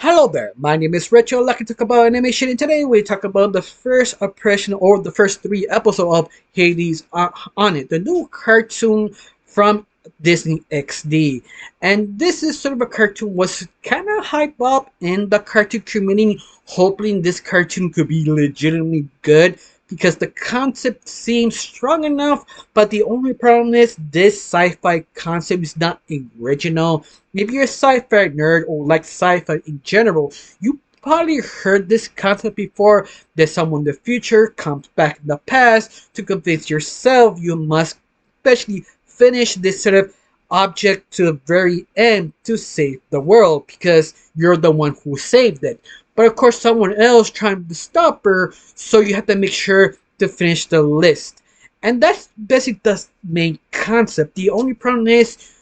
Hello there, my name is Rachel. I'd like to talk about animation, and today we talk about the first impression or the first three episodes of Hades on it, the new cartoon from Disney XD. And this is sort of a cartoon was kind of hyped up in the cartoon community, hoping this cartoon could be legitimately good because the concept seems strong enough, but the only problem is this sci-fi concept is not original. If you're a sci-fi nerd or like sci-fi in general, you probably heard this concept before that someone in the future comes back in the past to convince yourself you must especially finish this sort of object to the very end to save the world because you're the one who saved it. But of course, someone else trying to stop her, so you have to make sure to finish the list. And that's basically the main concept. The only problem is,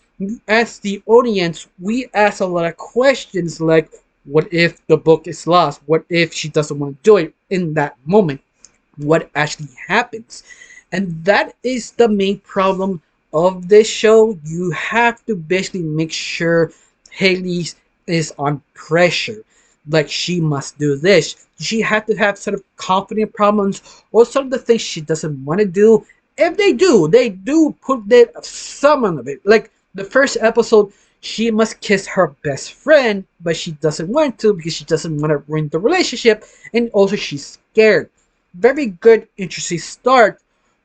as the audience, we ask a lot of questions like, what if the book is lost? What if she doesn't want to do it in that moment? What actually happens? And that is the main problem of this show. You have to basically make sure Hailey is on pressure. Like she must do this. She had to have sort of confident problems or some of the things she doesn't want to do. If they do put that some of it. Like the first episode, she must kiss her best friend, but she doesn't want to because she doesn't want to ruin the relationship, and also she's scared. Very good, interesting start,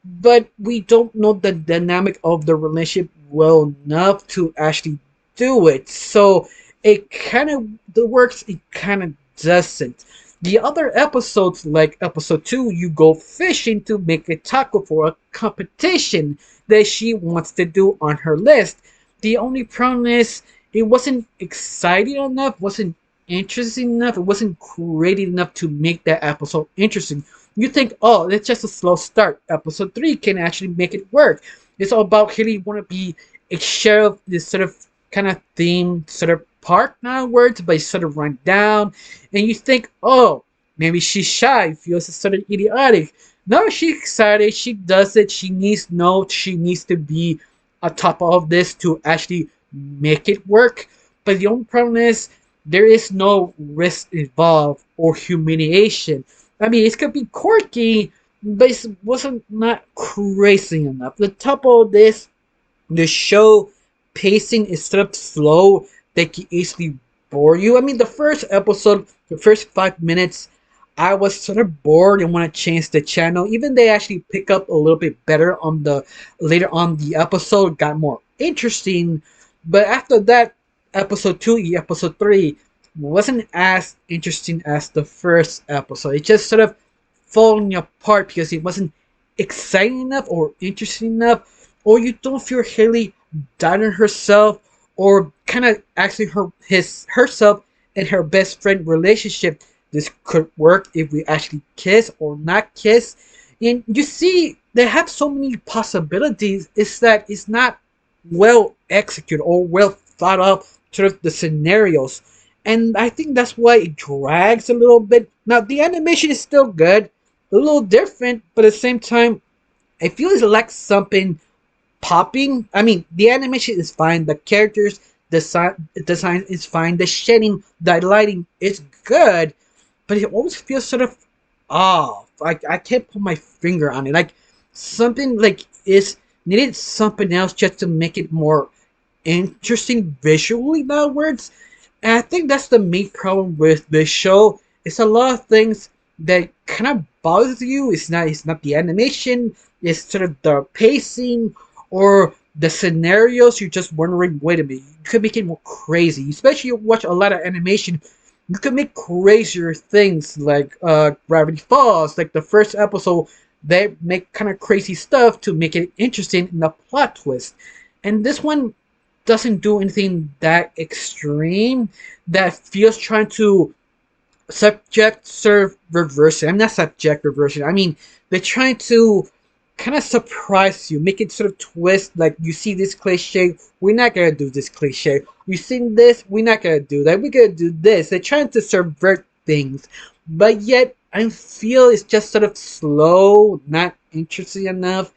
but we don't know the dynamic of the relationship well enough to actually do it. So it kind of the works, it kind of doesn't. The other episodes, like episode 2, you go fishing to make a taco for a competition that she wants to do on her list. The only problem is it wasn't exciting enough, wasn't interesting enough, it wasn't creative enough to make that episode interesting. You think, oh, it's just a slow start. Episode 3 can actually make it work. It's all about Haley want to be a sheriff, this sort of kind of theme, sort of park now words, but it's sort of run down. And you think, oh, maybe she's shy, feels sort of idiotic. No, she's excited. She does it. She needs notes. She needs to be on top of this to actually make it work. But the only problem is there is no risk involved or humiliation. I mean, it could be quirky, but it wasn't not crazy enough. The top of this, the show pacing is sort of slow that can easily bore you. I mean, the first episode, the first 5 minutes, I was sort of bored and want to change the channel. Even they actually pick up a little bit better on the later on the episode, got more interesting. But after that, episode 2, episode 3 wasn't as interesting as the first episode. It just sort of falling apart because it wasn't exciting enough or interesting enough, or you don't feel Haley doubting herself or kind of asking herself and her best friend relationship. This could work if we actually kiss or not kiss. And you see, they have so many possibilities. It's that it's not well executed or well thought out, sort of the scenarios. And I think that's why it drags a little bit. Now, the animation is still good, a little different, but at the same time, I feel it lacks something popping. I mean, the animation is fine, the characters, design is fine, the shading, the lighting is good, but it always feels sort of off. Like I can't put my finger on it. Like something like is needed something else just to make it more interesting visually. In other words, and I think that's the main problem with this show. It's a lot of things that kind of bothers you. It's not the animation. It's sort of the pacing or the scenarios. You're just wondering, wait a minute, you could make it more crazy. Especially you watch a lot of animation, you can make crazier things like Gravity Falls, like the first episode. They make kind of crazy stuff to make it interesting in the plot twist. And this one doesn't do anything that extreme that feels trying to subject serve reversion. I'm not subject reversion. I mean, they're trying to kind of surprise you, make it sort of twist. Like you see this cliche, we're not gonna do this cliche. You seen this, we're not gonna do that. We're gonna do this. They're trying to subvert things, but yet I feel it's just sort of slow, not interesting enough.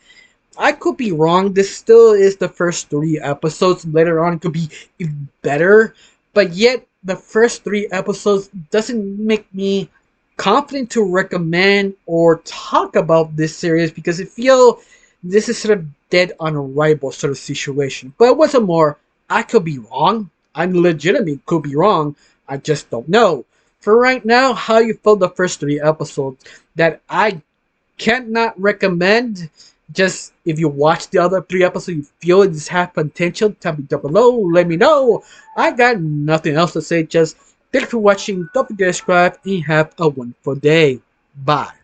I could be wrong. This still is the first 3 episodes. Later on, it could be even better. But yet, the first three episodes doesn't make me confident to recommend or talk about this series because I feel this is sort of dead on arrival sort of situation. But what's more, I could be wrong. I legitimately could be wrong. I just don't know. For right now, how you felt the first three episodes that I cannot recommend. Just if you watch the other three episodes, you feel it have potential, tell me down below. Let me know. I got nothing else to say. Just thanks for watching. Don't forget to subscribe and have a wonderful day. Bye.